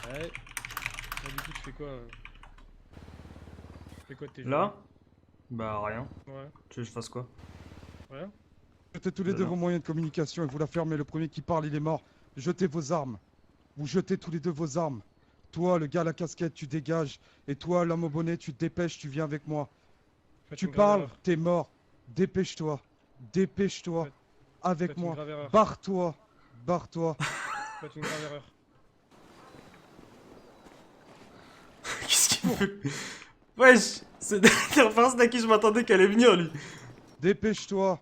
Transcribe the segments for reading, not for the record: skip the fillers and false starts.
Ouais. Ah, du coup, tu fais quoi Tu fais quoi de tes journées? Là? Bah rien. Ouais. Tu veux que je fasse quoi? Rien? Jetez tous les deux Non. vos moyens de communication et vous la fermez. Le premier qui parle, il est mort. Jetez vos armes. Vous jetez tous les deux vos armes. Toi, le gars à la casquette, tu dégages. Et toi, l'homme au bonnet, tu te dépêches, tu viens avec moi. Faites Tu une grave parles, erreur. t'es mort. Dépêche-toi. Dépêche-toi. Faites, Avec faites une moi. grave erreur. Barre-toi. Barre-toi. Faites une grave erreur. Qu'est-ce qu'il fait? Wesh! C'est la dernière personne à qui je m'attendais qu'elle allait venir, lui. Dépêche-toi.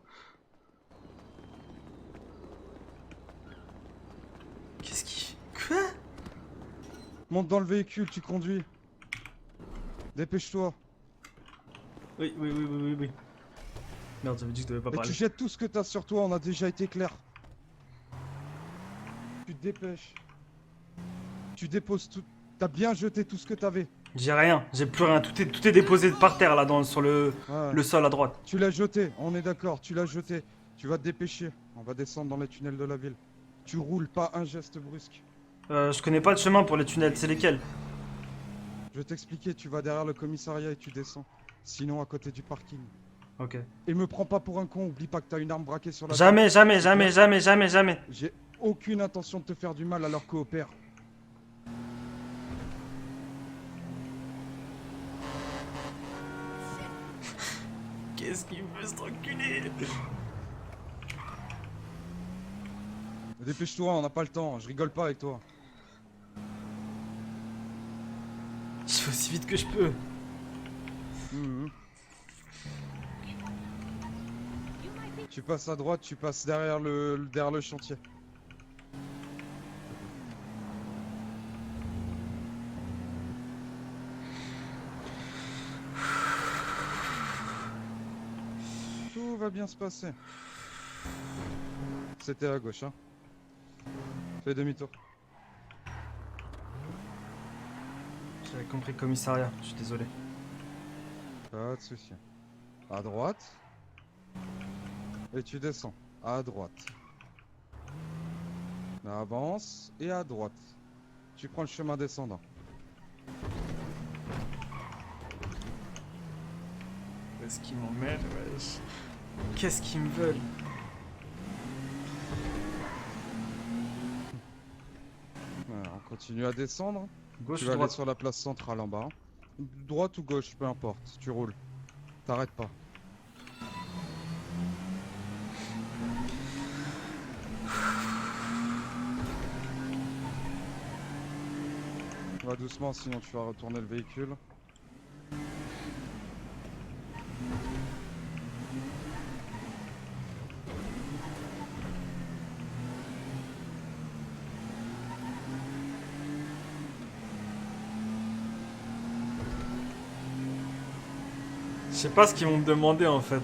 Qu'est-ce qu'il... Quoi? Monte dans le véhicule, tu conduis. Dépêche-toi. Oui. Merde, j'avais dit que je devais pas Et parler. tu jettes tout ce que t'as sur toi, on a déjà été clair. Tu te dépêches. Tu déposes tout. T'as bien jeté tout ce que t'avais. J'ai rien, j'ai plus rien. Tout est déposé par terre, là, sur Ouais. le sol à droite. Tu l'as jeté, on est d'accord, tu l'as jeté. Tu vas te dépêcher. On va descendre dans les tunnels de la ville. Tu roules, pas un geste brusque. Je connais pas de chemin pour les tunnels, c'est lesquels? Je vais t'expliquer, tu vas derrière le commissariat et tu descends. Sinon à côté du parking. Ok. Et me prends pas pour un con, oublie pas que t'as une arme braquée sur la Jamais, tête. jamais, C'est jamais, clair jamais, jamais, jamais. J'ai aucune intention de te faire du mal, alors coopère. Qu'est-ce qu'il veut cet enculé? Dépêche-toi, on n'a pas le temps, je rigole pas avec toi. Je fais aussi vite que je peux. Mhm. Tu passes à droite, tu passes derrière le chantier. Tout va bien se passer. C'était à gauche, hein. Fais demi-tour. J'avais compris commissariat, je suis désolé. Pas de souci. À droite. Et tu descends. À droite. Avance et à droite. Tu prends le chemin descendant. Où est-ce qu'ils m'emmènent, wesh? Qu'est-ce qu'ils me veulent? Voilà, on continue à descendre. Gauche Tu ou vas aller droite? sur la place centrale en bas. Droite ou gauche, peu importe. Tu roules. T'arrêtes pas. Va doucement, sinon tu vas retourner le véhicule. Je sais pas ce qu'ils vont me demander en fait.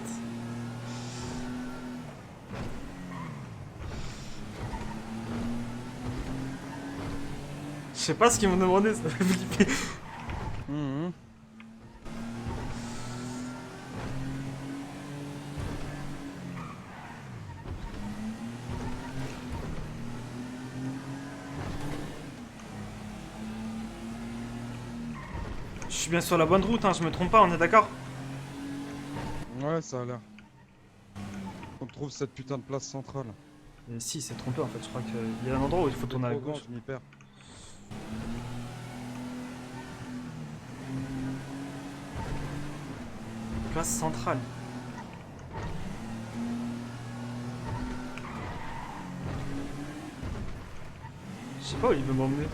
Je sais pas ce qu'ils vont me demander, ça fait flipper. Mhm. Je suis bien sur la bonne route, hein, je me trompe pas, on est d'accord? Ouais, ça a l'air. On trouve cette putain de place centrale. Si, c'est trompé en fait, je crois qu'il y a un endroit où il faut tourner à Trop grand, gauche. je m'y perds. Place centrale. Je sais pas où il veut m'emmener.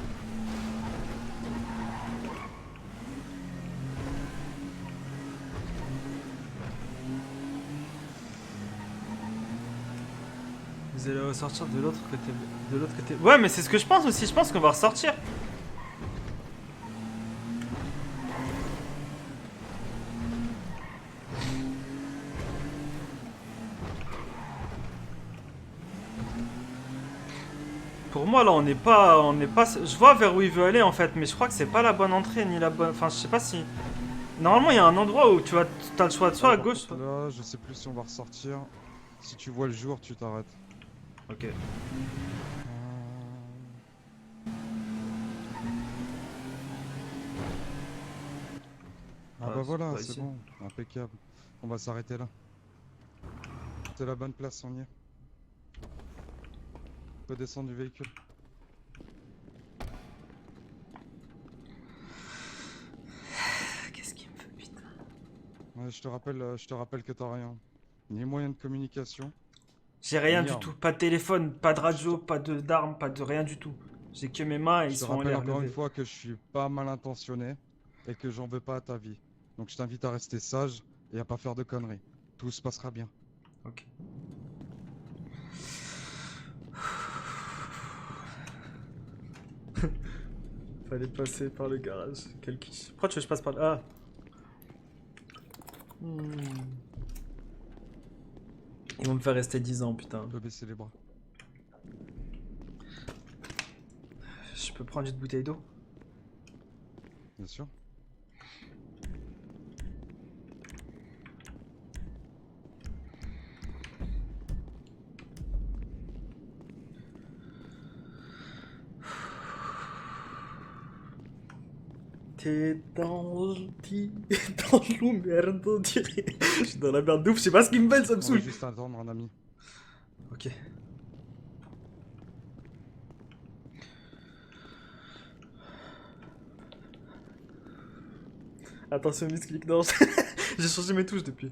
Vous allez ressortir de l'autre côté. De l'autre côté. Ouais, mais c'est ce que je pense aussi. Je pense qu'on va ressortir. Pour moi, là, on n'est pas. Je vois vers où il veut aller en fait, mais je crois que c'est pas la bonne entrée ni la bonne. Enfin, je sais pas si. Normalement, il y a un endroit où tu as le choix de soit à Par gauche, contre, soit. là, je sais plus si on va ressortir. Si tu vois le jour, tu t'arrêtes. Ok. voilà, pas c'est ici. bon, impeccable. On va s'arrêter là. C'est la bonne place, on y est. On peut descendre du véhicule. Qu'est-ce qu'il me fait, putain? Ouais, je te rappelle que t'as rien. Ni moyen de communication. J'ai rien Ni du arme. tout. Pas de téléphone, pas de radio, pas d'armes, pas de rien du tout. J'ai que mes mains et ils Je te sont en rappelle l'air encore une levés. fois que je suis pas mal intentionné et que j'en veux pas à ta vie. Donc je t'invite à rester sage et à pas faire de conneries. Tout se passera bien. Ok. Fallait passer par le garage. Quel quiche. Pourquoi tu veux que je passe par là? Ah. Ils vont me faire rester 10 ans, putain. Tu peux baisser les bras. Je peux prendre une bouteille d'eau? Bien sûr. T'es dans l'eau, merde, on dirait. Je suis dans la merde de ouf, je sais pas ce qui me fait, ça me On va saoule. juste attendre un ami. Ok. Attention, misclick, non. J'ai changé mes touches depuis.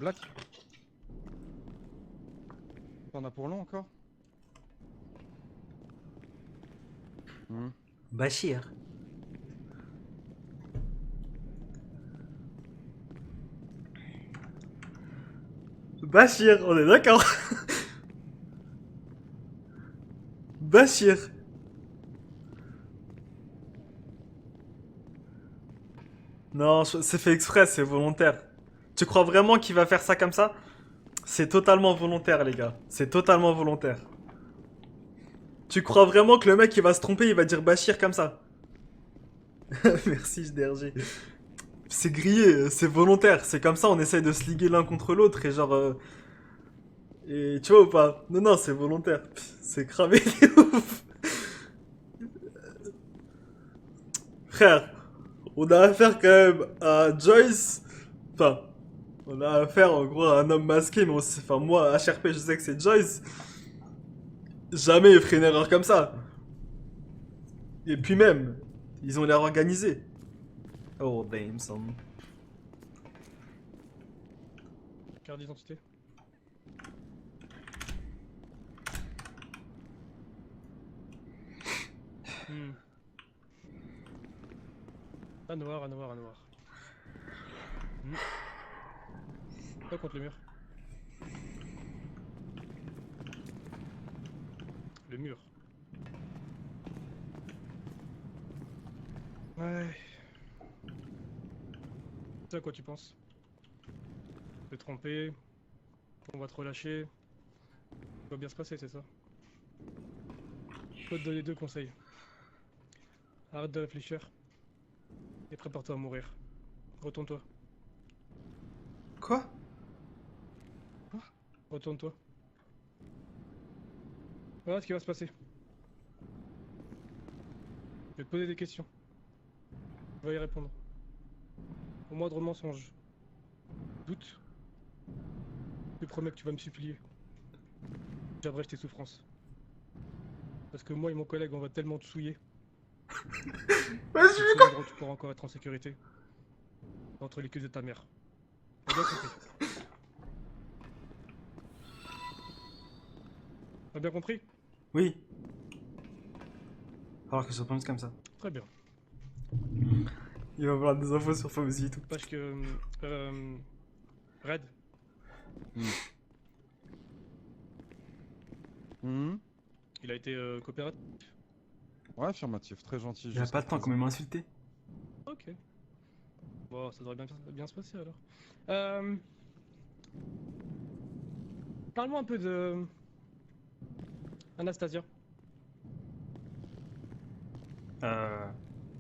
Black. T'en as pour long encore? Bachir. Bachir, on est d'accord. Bachir. Non, c'est fait exprès, c'est volontaire. Tu crois vraiment qu'il va faire ça comme ça? C'est totalement volontaire, les gars. C'est totalement volontaire. Tu crois vraiment que le mec il va se tromper, il va dire Bachir comme ça? Merci, JDRG. C'est grillé, c'est volontaire. C'est comme ça, on essaye de se liguer l'un contre l'autre et genre. Et tu vois ou pas? Non, non, c'est volontaire. C'est cramé de ouf. Frère, on a affaire quand même à Joyce. Enfin, on a affaire en gros à un homme masqué, mais enfin, moi, HRP, je sais que c'est Joyce. Jamais il ferait une erreur comme ça. Et puis même, ils ont l'air organisés. Oh, damn, son. Carte d'identité. Un noir, un noir, un noir. Pas contre le mur. Le mur. Ouais. C'est à quoi tu penses? Te tromper? On va te relâcher? Ça va bien se passer, c'est ça? Je peux te donner deux conseils. Arrête de réfléchir. Et prépare-toi à mourir. Retourne-toi. Quoi? Retourne-toi. Voilà ce qui va se passer. Je vais te poser des questions. Tu vas y répondre. Au moindre mensonge. Doute. Je te promets que tu vas me supplier. J'abrège tes souffrances. Parce que moi et mon collègue, on va tellement te souiller. Vas-y, C'est le seul endroit où tu pourras encore être en sécurité. Entre les cuisses de ta mère. T'as bien compris? T'as bien compris? Oui. Alors que je réponde comme ça. Très bien. Il va avoir des infos sur Fauzi et tout. Parce que... Red, il a été coopératif. Ouais, affirmatif, très gentil. Il a pas le temps quand même à m'insulter. Ok. Bon, ça devrait bien se passer alors. Parle-moi un peu de... Anastasia.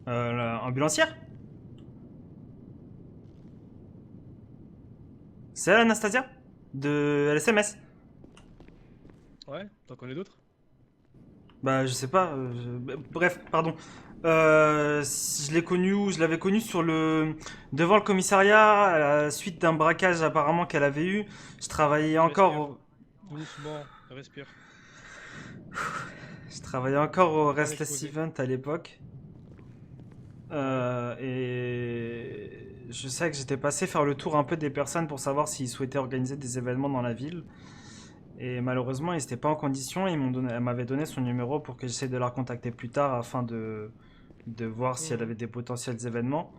L'ambulancière? C'est elle, Anastasia? De LSMS? Ouais, t'en connais d'autres? Bah, je sais pas. Bref, pardon. Je l'ai connu où? Je l'avais connu devant le commissariat à la suite d'un braquage apparemment qu'elle avait eu. Je travaillais encore Respire. au... Doucement. Respire. Je travaillais encore au Faut pas Restless l'exposer. Event à l'époque. Ouais. Et je sais que j'étais passé faire le tour un peu des personnes pour savoir s'ils souhaitaient organiser des événements dans la ville. Et malheureusement, ils n'étaient pas en condition. Elle m'avait donné son numéro pour que j'essaie de la recontacter plus tard afin de voir si elle Mhm. avait des potentiels événements.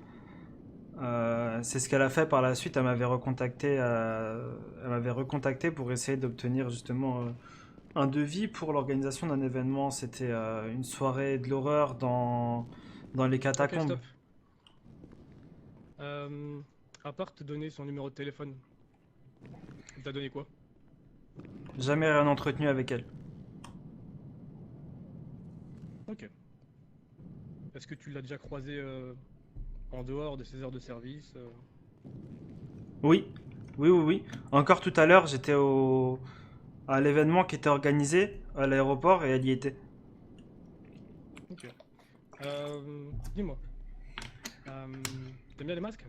C'est ce qu'elle a fait par la suite. Elle m'avait recontacté pour essayer d'obtenir justement un devis pour l'organisation d'un événement. C'était une soirée de l'horreur dans les Ok, catacombes. stop. Euh, à part te donner son numéro de téléphone, il t'a donné quoi? Jamais rien entretenu avec elle. Ok. Est-ce que tu l'as déjà croisé en dehors de ses heures de service? Oui, oui. Encore tout à l'heure, à l'événement qui était organisé à l'aéroport et elle y était. Ok. Dis-moi, t'aimes bien les masques?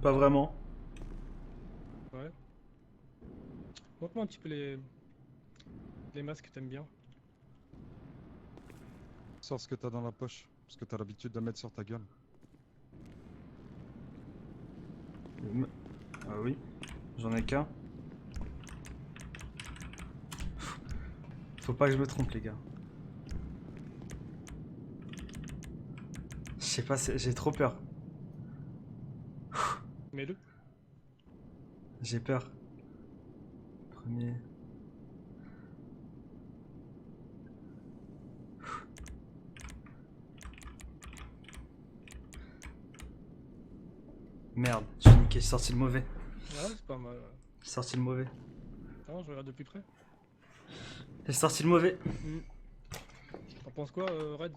Pas vraiment. Ouais. Montre-moi un petit peu les masques que t'aimes bien. Sors ce que t'as dans la poche, ce que t'as l'habitude de mettre sur ta gueule. Ah oui, j'en ai qu'un. Faut pas que je me trompe, les gars. Je sais pas, j'ai trop peur. Mets-le. J'ai peur. Premier. Merde, j'ai niqué, j'ai sorti le mauvais. Ouais, c'est pas mal. J'ai sorti le mauvais. Attends, je regarde de plus près. J'ai sorti le mauvais. Hmm. T'en penses quoi, Red?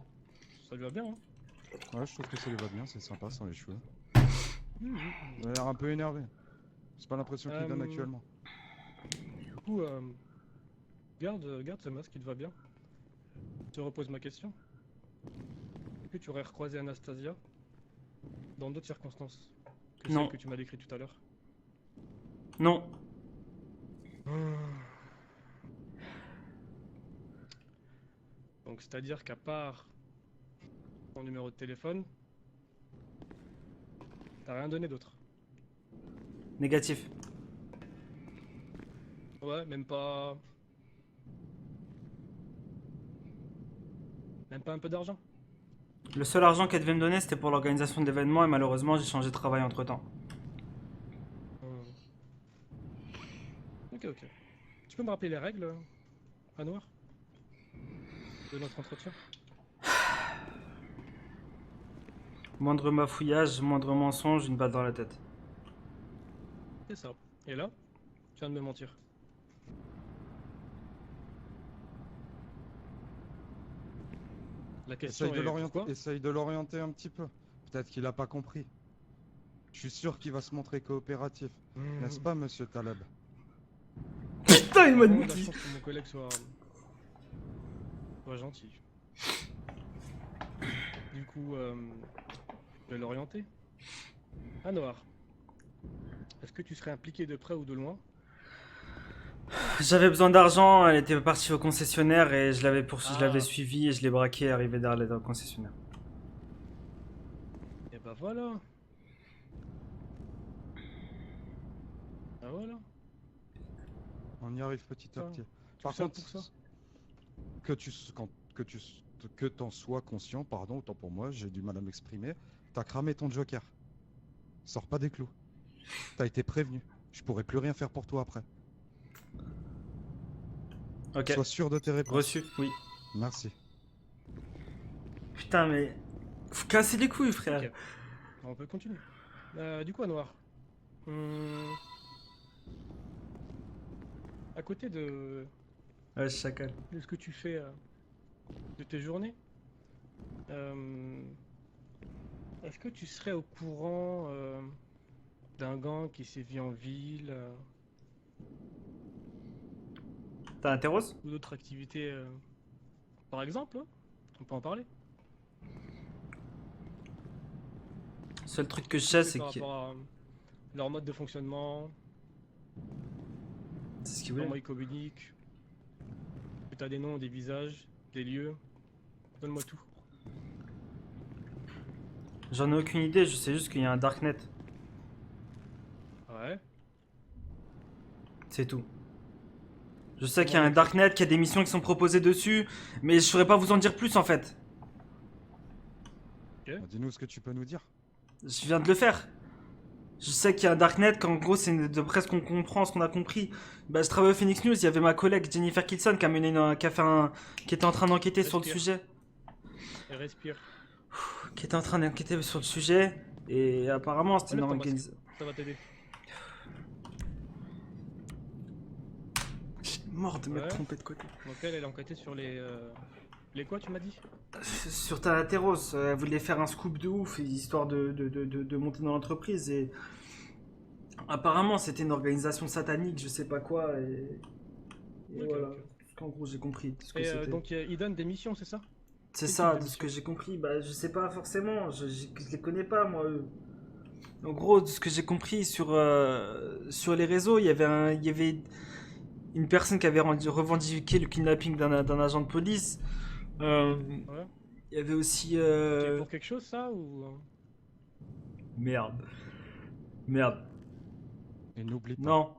Ça lui va bien, hein? Ouais, je trouve que ça lui va bien, c'est sympa sans les cheveux. Mhm. Il a l'air un peu énervé. C'est pas l'impression qu'il donne Euh, actuellement. Du coup, garde ce masque, il te va bien. Je te repose ma question. Est-ce que tu aurais recroisé Anastasia dans d'autres circonstances que celles Non, que tu m'as décrites tout à l'heure? non. Hmm. Donc, c'est-à-dire qu'à part ton numéro de téléphone, t'as rien donné d'autre. Négatif. Ouais, même pas un peu d'argent. Le seul argent qu'elle devait me donner, c'était pour l'organisation d'événements et malheureusement, j'ai changé de travail entre temps. Hmm. Ok, ok. Tu peux me rappeler les règles, Anouar, de notre entretien? Moindre bafouillage, moindre mensonge, une balle dans la tête. C'est ça. Et là, tu viens de me mentir. La question est pourquoi? Essaye de l'orienter un petit peu. Peut-être qu'il a pas compris. Je suis sûr qu'il va se montrer coopératif. N'est-ce Hmm. pas, monsieur Taleb? Putain, il T'as m'a vraiment de la dit. chance que mon collègue soit gentil. Du coup, je vais l'orienter. Anouar, est-ce que tu serais impliqué de près ou de loin? J'avais besoin d'argent, elle était partie au concessionnaire et je l'avais Ah, suivi et je l'ai braqué arrivé derrière le concessionnaire. et bah voilà. Ah voilà. On y arrive petit à Ça. petit. Tout Par ça contre, pour ça. que tu quand- que t'en sois conscient, pardon, autant pour moi, j'ai du mal à m'exprimer. T'as cramé ton joker. Sors pas des clous. T'as été prévenu. Je pourrai plus rien faire pour toi après. Ok, Sois sûr de tes réponses. reçu, oui. Merci. Putain, mais. Faut casser les couilles, Ok, frère. on peut continuer. Du coup, Anouar, hum, à côté Ouais, chacal. de ce que tu fais de tes journées, euh, est-ce que tu serais au courant d'un gang qui sévit en ville? T'as un terros? ou d'autres activités, par exemple, hein, on peut en parler. Seul truc que je sais, C'est c'est par que. rapport à leur mode de fonctionnement, C'est ce qu'il comment voulait. ils communiquent, que t'as des noms, des visages, des lieux. Donne-moi tout. J'en ai aucune idée, je sais juste qu'il y a un Darknet. Ouais. C'est tout. Je sais qu'il y a Comment un on écrit? Darknet, qu'il y a des missions qui sont proposées dessus, mais je saurais pas vous en dire plus en fait. Bah, dis-nous ce que tu peux nous dire. Je viens de le faire. Je sais qu'il y a un Darknet, qu'en gros, c'est de près ce qu'on comprend, ce qu'on a compris. Bah, je travaille au Phoenix News, il y avait ma collègue Jennifer Kilson qui a mené qui a fait qui était en train d'enquêter sur le Respire. sujet. Et respire. Qui était en train d'enquêter sur le sujet. Et apparemment, c'était une Enlève ton masque. organisation. Ça va t'aider. J'ai mort de m'être Ouais. trompé de côté. Donc elle a enquêté sur les quoi, tu m'as dit? Sur Thanateros, elle voulait faire un scoop de ouf, histoire de monter dans l'entreprise. Et apparemment, c'était une organisation satanique, je sais pas quoi. Et Ok, voilà. ok. En gros, j'ai compris ce que Et c'était. donc il donne des missions, c'est ça? C'est quel ça, type de de ce que mission? j'ai compris. Bah, je sais pas forcément, je les connais pas, moi, eux. En gros, de ce que j'ai compris sur les réseaux, il y avait une personne qui avait revendiqué le kidnapping d'un agent de police. Euh, Ouais. il y avait aussi. C'est pour quelque chose ça ou Merde. Merde. Et n'oublie pas. Non.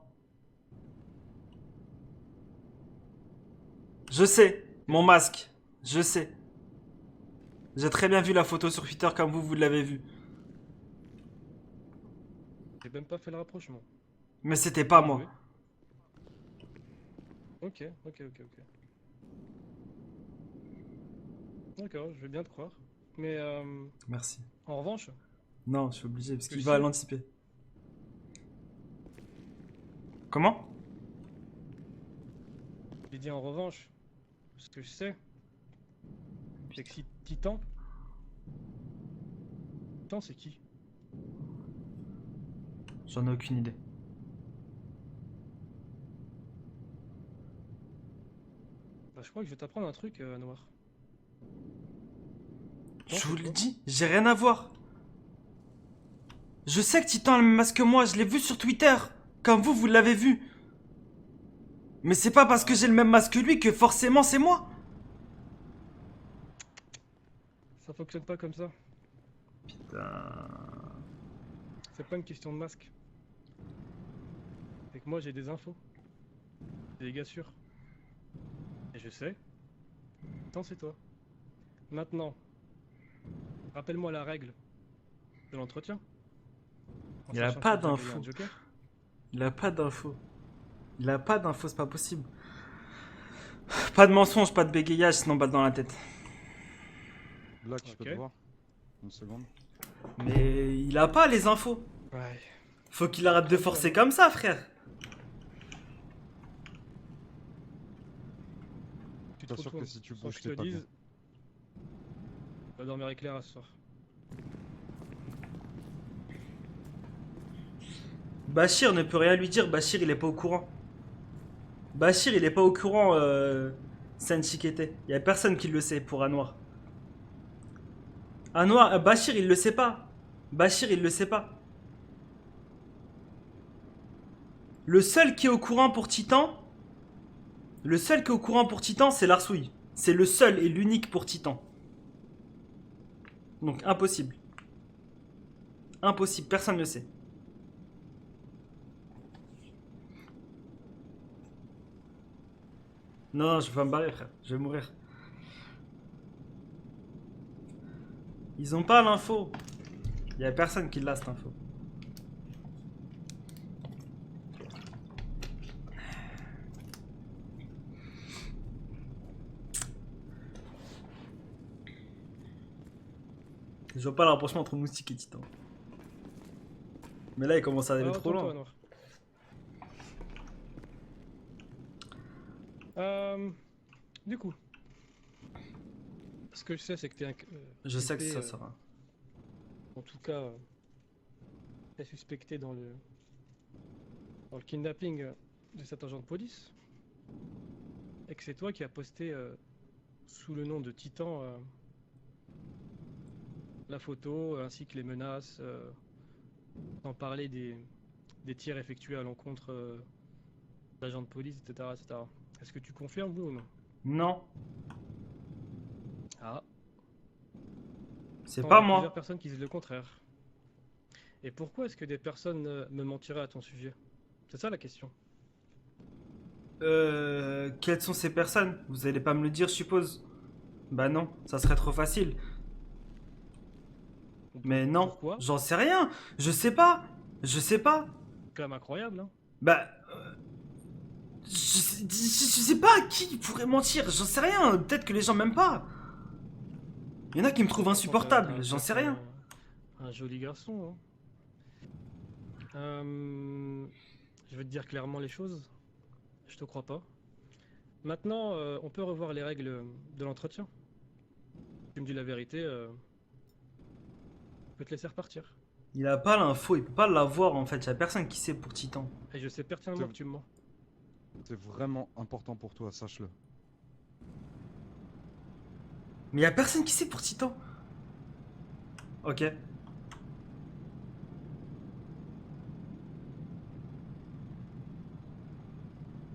Je sais. Mon masque. Je sais. J'ai très bien vu la photo sur Twitter comme vous l'avez vu. j'ai même pas fait le rapprochement. Mais c'était pas Bien moi. joué. Ok, ok, ok, ok. D'accord, je vais bien te croire. Mais Merci. en revanche, Non, je suis obligé parce Que qu'il je va à sais. l'anticiper. Comment? j'ai dit en revanche, ce que je sais, c'est que si Titan, Titan c'est qui? J'en ai aucune idée. Bah, je crois que je vais t'apprendre un truc, Noir. Titan, Je vous c'est l'ai toi. dit, j'ai rien à voir. Je sais que Titan a le même masque que moi, je l'ai vu sur Twitter. Comme vous l'avez vu. Mais c'est pas parce que j'ai le même masque que lui que forcément c'est moi. Ça fonctionne pas comme ça. Putain. C'est pas une question de masque. C'est que moi j'ai des infos. J'ai des gars sûrs. Et je sais. Titan c'est toi. Maintenant, rappelle-moi la règle de l'entretien. En Il a sachant pas que tu as déjà gagné d'infos. un joker. Il a pas d'infos. Il a pas d'infos, c'est pas possible. Pas de mensonge, pas de bégayage, sinon balle dans la tête. Black, je peux Ok. te voir. Une seconde. Mais il a pas les infos. Ouais. Faut qu'il arrête de forcer comme ça, frère. Tu T'assures retournes que si tu sans bouges, que je t'es te pas bien. dise. Tu vas dormir éclair à ce soir. Bachir ne peut rien lui dire, Bachir il est pas au courant. Bachir il est pas au courant, Senchikete. Y a personne qui le sait pour Anwar. Anwar, Bachir il le sait pas. Bachir il le sait pas. Le seul qui est au courant pour Titan, le seul qui est au courant pour Titan, c'est Larsouille. C'est le seul et l'unique pour Titan. Donc impossible. Impossible, personne ne le sait. Non, non, je vais pas me barrer, frère. Je vais mourir. Ils ont pas l'info. Y a personne qui l'a cette info. Je vois pas le rapprochement entre Moustique et Titan. Mais là, il commence à aller Alors, trop retourne-toi, loin. Noir. Du coup, ce que je sais, c'est que t'es Je sais que inculpé, ça sera. en tout cas, t'es suspecté dans le kidnapping de cet agent de police. et que c'est toi qui as posté sous le nom de Titan la photo ainsi que les menaces, sans parler des tirs effectués à l'encontre d'agents de police, etc., etc. Est-ce que tu confirmes, oui ou non? Non, Ah, c'est pourtant, pas il y a plusieurs moi. personnes qui disent le contraire. Et pourquoi est-ce que des personnes me mentiraient à ton sujet? C'est ça la question. Quelles sont ces personnes? Vous allez pas me le dire, je suppose. Bah non, ça serait trop facile. Mais non, Pourquoi? j'en sais rien. Je sais pas. Je sais pas. C'est quand même incroyable, hein. Bah, je sais pas qui pourrait mentir. J'en sais rien. Peut-être que les gens m'aiment pas. Il y en a qui me trouvent Pourtant, insupportable. J'en sais rien. un joli garçon, hein. Je vais te dire clairement les choses. Je te crois pas. Maintenant, on peut revoir les règles de l'entretien. Tu me dis la vérité, je peux te laisser repartir. Il a pas l'info, il peut pas l'avoir en fait. Il y a personne qui sait pour Titan. Et je sais pertinemment que tu me mens. C'est vraiment important pour toi, sache-le. Mais il y a personne qui sait pour Titan. Ok.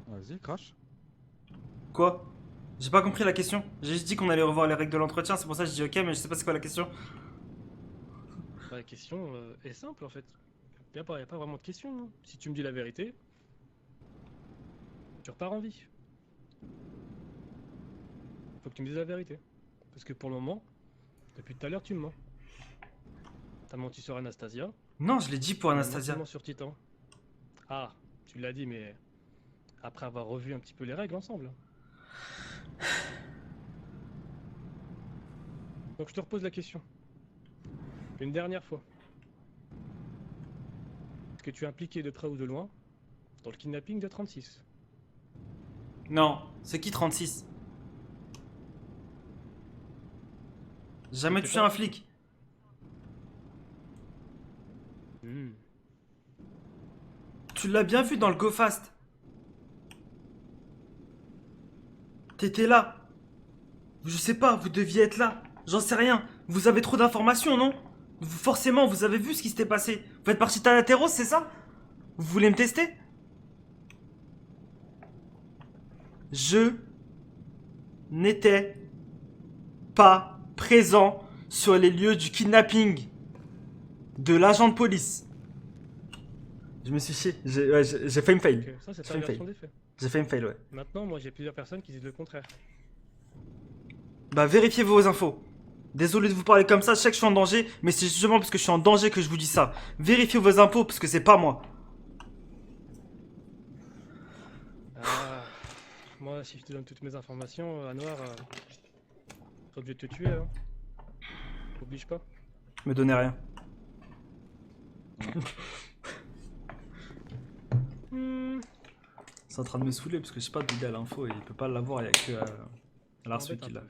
Vas-y, crash. Quoi? J'ai pas compris la question. J'ai juste dit qu'on allait revoir les règles de l'entretien. C'est pour ça que je dis ok, mais je sais pas c'est quoi la question. Bah, la question est simple en fait. Y a pas vraiment de question, hein. Si tu me dis la vérité, tu repars en vie. Faut que tu me dises la vérité. Parce que pour le moment, depuis tout à l'heure, tu me mens. T'as menti sur Anastasia. Non, je l'ai dit pour t'as Anastasia. menti sur Titan. Ah, tu l'as dit, mais après avoir revu un petit peu les règles ensemble. Donc je te repose la question. Une dernière fois. Est-ce que tu es impliqué de près ou de loin dans le kidnapping de 36? Non, c'est qui 36? J'ai jamais C'est touché pas- un flic. Hmm. Tu l'as bien vu dans le Go Fast. T'étais là. Je sais pas, vous deviez être là. J'en sais rien. Vous avez trop d'informations, non? Forcément, vous avez vu ce qui s'était passé. Vous faites partie de Thanateros, c'est ça? Vous voulez me tester? Je n'étais pas présent sur les lieux du kidnapping de l'agent de police. Je me suis chié. J'ai fait une fail. Ok, ça c'est J'ai ta fait une version fail. des faits. J'ai fait une fail, ouais. Maintenant, moi j'ai plusieurs personnes qui disent le contraire. Bah, vérifiez vos infos. Désolé de vous parler comme ça, je sais que je suis en danger, mais c'est justement parce que je suis en danger que je vous dis ça. Vérifiez vos infos parce que c'est pas moi. Ah, moi si je te donne toutes mes informations, à noir, je serai obligé de te tuer, hein. Oblige pas. Me donnez rien. Hmm, C'est en train de me saouler parce que je sais pas d'où il a l'info et il peut pas l'avoir, il y a que Larsu m'embête qui un l'a. peu.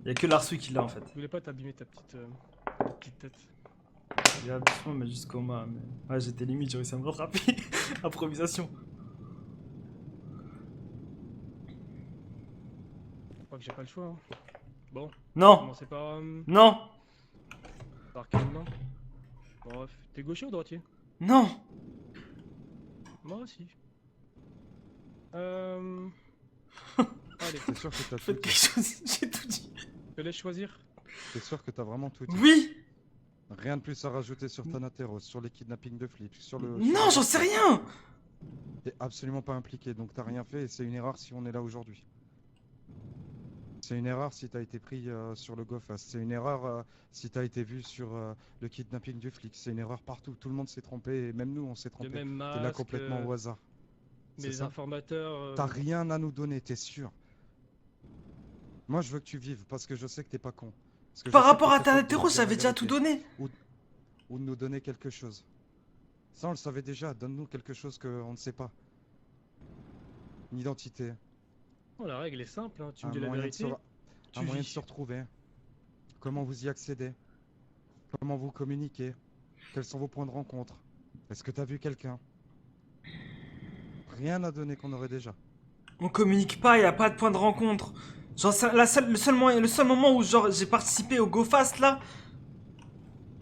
Il y a que Larsu qui l'a en fait. Je voulais pas t'abîmer ta petite tête. Il a doucement mais jusqu'au mât. Mais... Ouais, j'étais limite, j'ai réussi à me rattraper. Improvisation. Je crois que j'ai pas le choix, hein. Bon, Non, commencer par non, quelle main? Bref, t'es gaucher ou droitier? non. Moi aussi. Allez, T'es sûr que t'as tout Faites quelque dit? chose, j'ai tout dit. je te laisse choisir. T'es sûr que t'as vraiment tout dit? Oui. Rien de plus à rajouter sur Thanateros, sur les kidnappings de flics, sur le... Non, j'en sais rien. T'es absolument pas impliqué, donc t'as rien fait et c'est une erreur si on est là aujourd'hui. C'est une erreur si t'as été pris sur le GoFast. C'est une erreur si t'as été vu sur le kidnapping du flic. C'est une erreur partout. Tout le monde s'est trompé et même nous on s'est Le trompé. même T'es là masque, complètement au hasard. C'est mes ça. informateurs. T'as rien à nous donner, t'es sûr? Moi je veux que tu vives parce que je sais que t'es pas con. Parce que je Par sais rapport que à t'es capable de Thanateros, nous dire la j'avais déjà tout vérité. donné. Ou de nous donner quelque chose. Ça on le savait déjà. Donne-nous quelque chose qu'on ne sait pas. Une identité. Oh, la règle est simple, hein. Tu me Un dis la moyen de vérité. se- Tu un moyen de vis. se retrouver. Comment vous y accédez? Comment vous communiquez? Quels sont vos points de rencontre? Est-ce que t'as vu quelqu'un? Rien à donner qu'on aurait déjà. On communique pas, y a pas de point de rencontre. Genre, le seul moment où genre j'ai participé au GoFast là,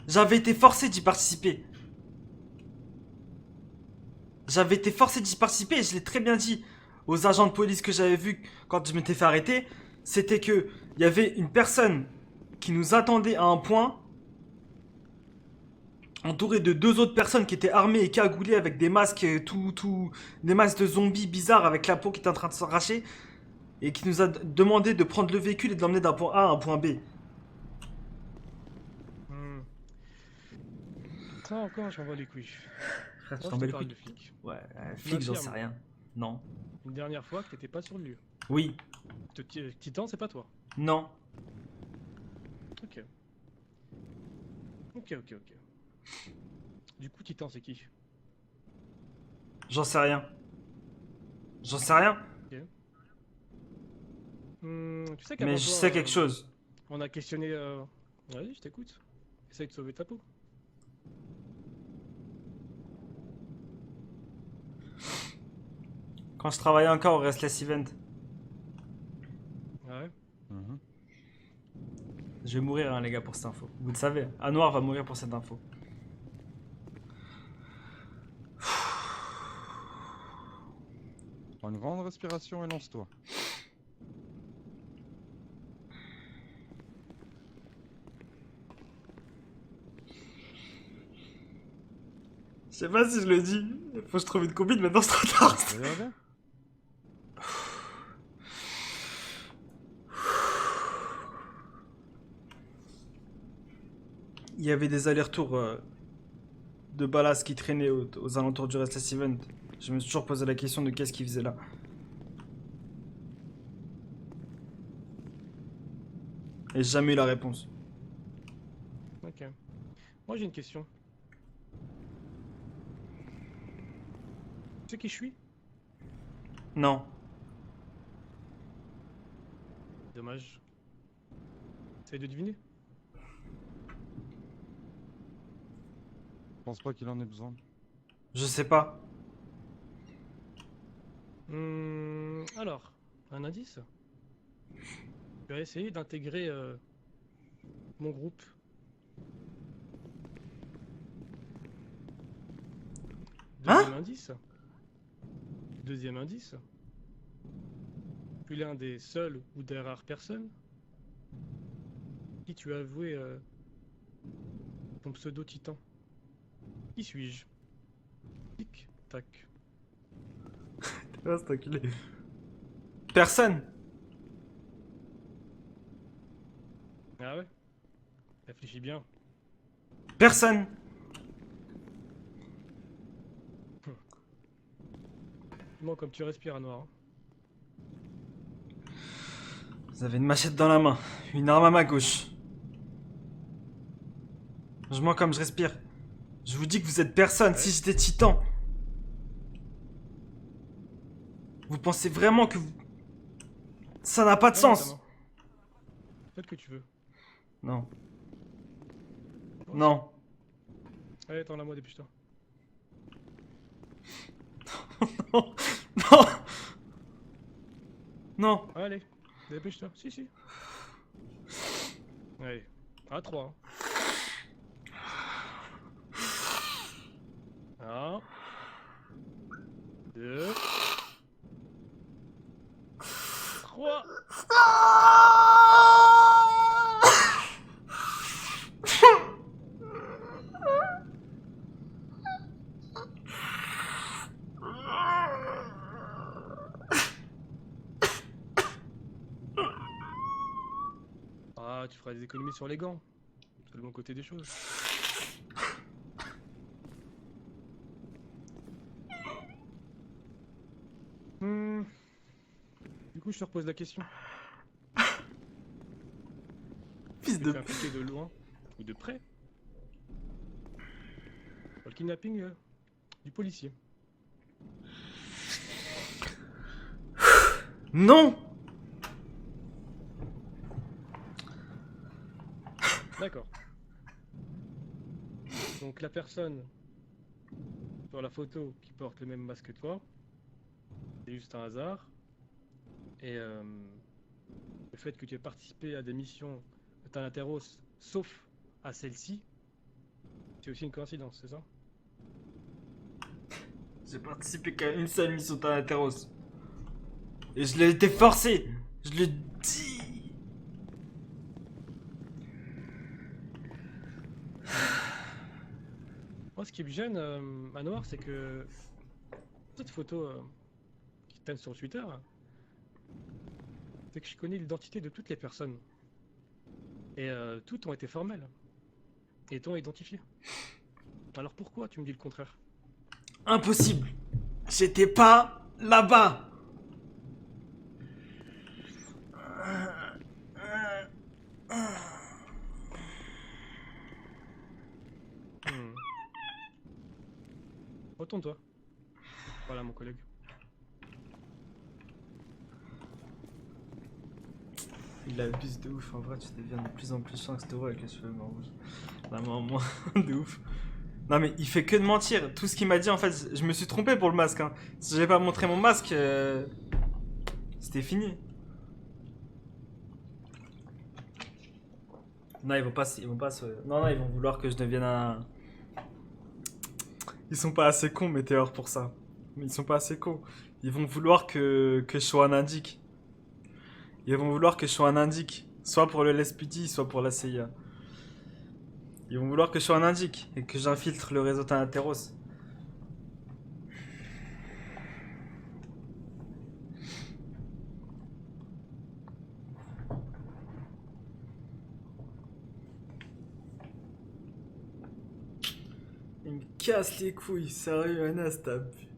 j'avais été forcé d'y participer. J'avais été forcé d'y participer et je l'ai très bien dit aux agents de police que j'avais vus quand je m'étais fait arrêter. C'était que il y avait une personne qui nous attendait à un point, entourée de deux autres personnes qui étaient armées et cagoulées avec des masques, des masques de zombies bizarres avec la peau qui était en train de s'arracher, et qui nous a demandé de prendre le véhicule et de l'emmener d'un point A à un point B. Hmm. Ça encore, j'en vois les couilles. Frère, tu Moi, t'en je bats te les parle couilles. de flic. Ouais, flic, j'en sais M'affirme. rien. Non. Une dernière fois que t'étais pas sur le lieu. Oui. Titan, c'est pas toi. Non. Ok. Ok. Du coup, Titan, c'est qui? J'en sais rien. J'en sais rien. Tu sais qu'avant Mais je toi, sais quelque chose. on a questionné. Vas-y, je t'écoute. Essaye de sauver ta peau. Quand je travaillais encore au Restless Event. Ah ouais. Mhm. Je vais mourir, hein, les gars, pour cette info. Vous le savez. Anwar va mourir pour cette info. Prends une grande respiration et lance-toi. Je sais pas si je le dis. Faut que je trouve une combine, maintenant c'est trop tard. Tu vas y arriver? Il y avait des allers-retours de Ballas qui traînaient aux alentours du Restless Event. Je me suis toujours posé la question de qu'est-ce qu'il faisait là. Et j'ai jamais eu la réponse. Ok. Moi, j'ai une question. Tu sais qui je suis? Non. Dommage. Essaye de deviner. Je pense pas qu'il en ait besoin. Je sais pas. Alors, un indice? Tu vas essayer d'intégrer mon groupe. Hein? Deuxième indice. Deuxième indice. Tu es l'un des seuls ou des rares personnes qui tu as avoué ton pseudo Titan. Qui suis-je? Tic, tac. Ah, c'est enculé. Personne. Ah ouais? Réfléchis bien. Personne. Dis-moi comme tu respires à noir. Hein. Vous avez une machette dans la main, une arme à ma gauche. Je mens comme je respire. Je vous dis que vous êtes personne. Ouais. Si j'étais Titan. Vous pensez vraiment que ça n'a pas de Donne-moi ta sens? main. Fais ce que tu veux. Non. Bon, Non. Allez, tends-la-moi, dépêche-toi. Non. Non. Non. Allez, dépêche-toi. Si. Allez, à 3. 1, 2, 3. Ah, tu feras des économies sur les gants. C'est le bon côté des choses. Du coup, je te repose la question. Fils Tu de... t'es impliqué de loin ou de près dans le kidnapping du policier. Non. D'accord. Donc la personne sur la photo qui porte le même masque que toi, c'est juste un hasard. Et le fait que tu aies participé à des missions de Thanateros, sauf à celle-ci, c'est aussi une coïncidence, c'est ça? J'ai participé qu'à une seule mission Thanateros. Et je l'ai été forcé. Je le dis. Moi, ce qui me gêne, Manoir, c'est que cette photo qui traîne sur Twitter, c'est que je connais l'identité de toutes les personnes. Et toutes ont été formelles. Et t'ont identifié. Alors pourquoi tu me dis le contraire? Impossible. J'étais pas là-bas. Hmm. Retourne-toi. Voilà mon collègue. Il abuse de ouf, en vrai tu deviens de plus en plus chiant que avec les cheveux rouges. Vraiment, moi, de ouf. Non mais il fait que de mentir. Tout ce qu'il m'a dit en fait, je me suis trompé pour le masque. Hein. Si j'avais pas montré mon masque, c'était fini. Non, ils vont pas se... Non, ils vont vouloir que je devienne un... Ils sont pas assez cons, Météor, pour ça. Ils sont pas assez cons. Ils vont vouloir que je sois un indique. Ils vont vouloir que je sois un indique. Soit pour le LSPD, soit pour la CIA. Ils vont vouloir que je sois un indique et que j'infiltre le réseau Thanateros. Il me casse les couilles, sérieux, Anas, t'as bu.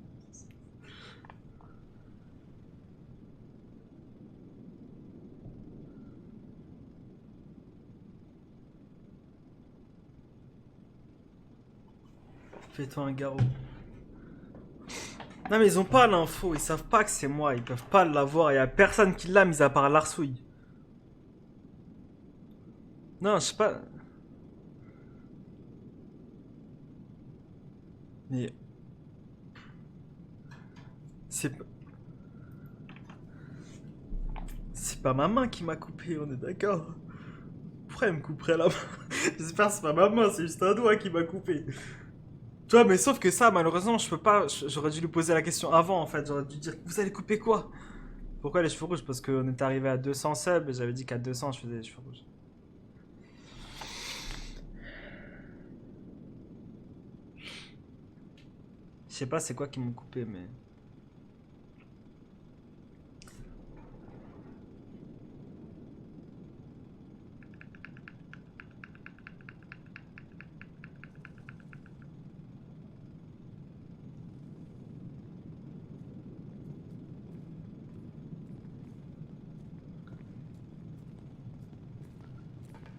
Fais-toi un garrot. Non mais ils ont pas l'info, ils savent pas que c'est moi, ils peuvent pas l'avoir, y a personne qui l'a mis à part Larsouille. Non, je sais pas. Mais... C'est pas ma main qui m'a coupé, on est d'accord. Pourquoi elle me couperait la main? J'espère que c'est pas ma main, c'est juste un doigt qui m'a coupé. Tu vois, mais sauf que ça, malheureusement, je peux pas. J'aurais dû lui poser la question avant, en fait. J'aurais dû dire, vous allez couper quoi? Pourquoi les cheveux rouges? Parce qu'on était arrivé à 200 subs et j'avais dit qu'à 200, je faisais les cheveux rouges. Je sais pas c'est quoi qui m'ont coupé, mais...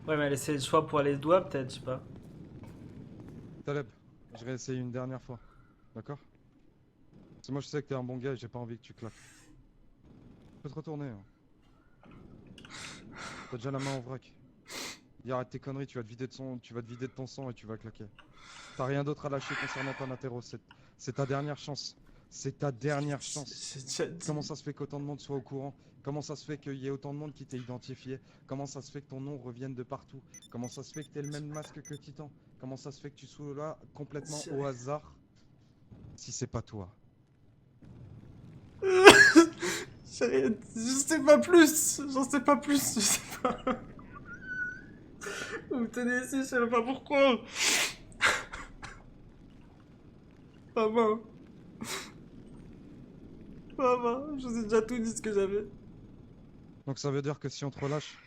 Ouais, mais laisser le choix pour aller le doigt, peut-être, je sais pas. Taleb, je vais essayer une dernière fois. D'accord? Parce que moi je sais que t'es un bon gars et j'ai pas envie que tu claques. Tu peux te retourner. Hein. T'as déjà la main en vrac. Dis arrête tes conneries, tu vas te vider de ton sang et tu vas claquer. T'as rien d'autre à lâcher concernant Thanateros. C'est ta dernière chance. C'est ta dernière chance. J'ai déjà dit. Comment ça se fait qu'autant de monde soit au courant? Comment ça se fait qu'il y ait autant de monde qui t'ait identifié? Comment ça se fait que ton nom revienne de partout? Comment ça se fait que t'aies le même masque que Titan? Comment ça se fait que tu sois là complètement au hasard? Si c'est pas toi. Je sais pas plus. J'en sais pas plus. Je sais pas. Vous me tenez ici, je sais même pas pourquoi. Maman. Maman, je vous ai déjà tout dit ce que j'avais. Donc ça veut dire que si on te relâche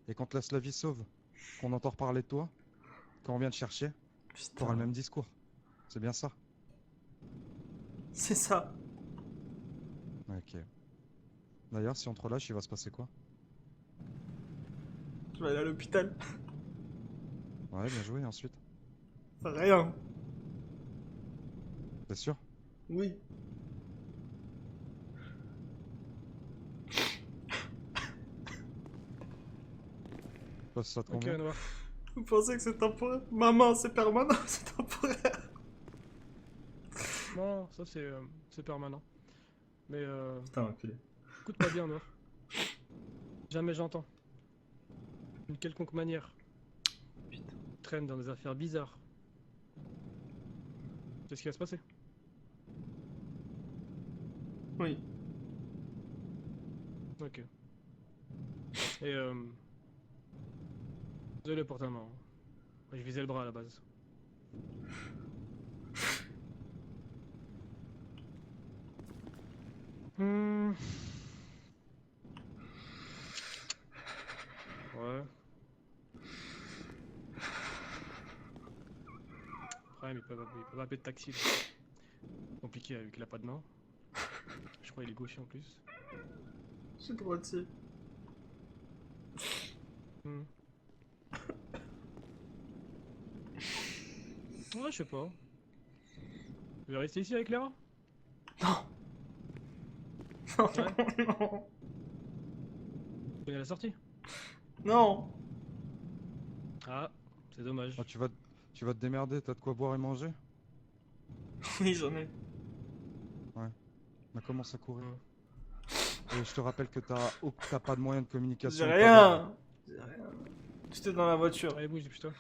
et qu'on te laisse la vie sauve, qu'on entend reparler de toi, quand on vient te chercher, t'auras le même discours. C'est bien ça? C'est ça. Ok. D'ailleurs, si on te relâche, il va se passer quoi? Je vais aller à l'hôpital. Ouais, bien joué, ensuite. Rien. T'es sûr? Oui. Ça te Ok, convient? Noir. Vous pensez que c'est temporaire? Maman, c'est permanent, c'est temporaire. Non, ça c'est permanent. Mais Putain, enculé. écoute-moi bien, Noir. Jamais j'entends. D'une quelconque manière. Putain. Traîne dans des affaires bizarres. C'est ce qui va se passer. Oui. Ok. Et désolé pour ta main. Je visais le bras à la base. Hmm. Ouais. Ouais, mais il peut pas appeler de taxi. Là. Compliqué vu qu'il a pas de main. Je crois qu'il est gaucher en plus. Je suis droitier. Hmm. Ouais, je sais pas. Tu veux rester ici avec Léa? Non. Ouais. Non. Tu connais la sortie? Non. Ah, c'est dommage. Ah, tu vas te démerder, t'as de quoi boire et manger? Oui, j'en ai. On commence à courir. Ouais. Et je te rappelle que t'as pas de moyens de communication. J'ai pas d'arme. rien. J'ai rien. J'étais dans la voiture. Allez, bouge, dépêche-toi.